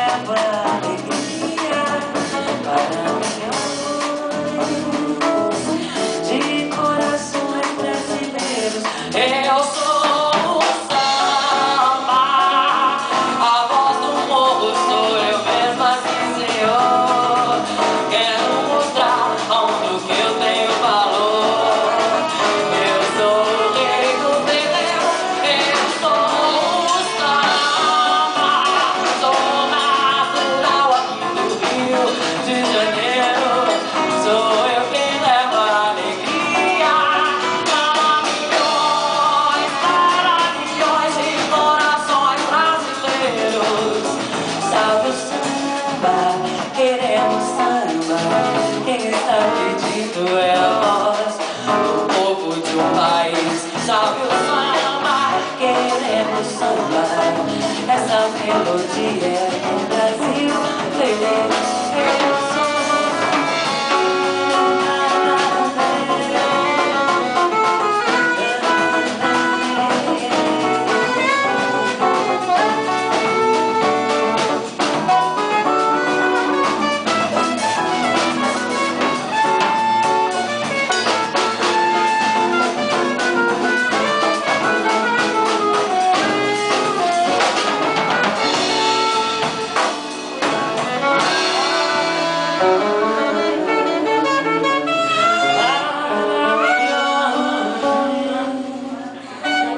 levo alegria para milhões de corações brasileiros. Eu sou o samba, a voz do povo sou eu mesma, sim, senhor. Quero mostrar ao mundo que eu tenho valor. Eu sou o rei do terreiro, eu sou o samba. Sou natural aqui do Rio de Janeiro. Sou eu quem leva a alegria para milhões de corações brasileiros. Salve o samba, queremos samba. Quem está pedindo é a voz do povo de um país. Salve o samba, queremos samba. Essa melodia é do Brasil. Eu sou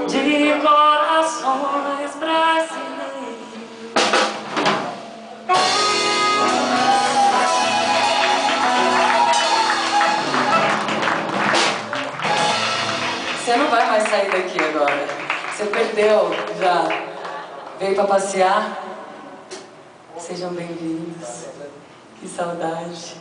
de corações brasileiros. Você não vai mais sair daqui agora. Você perdeu, já veio pra passear. Sejam bem-vindos. Que saudade.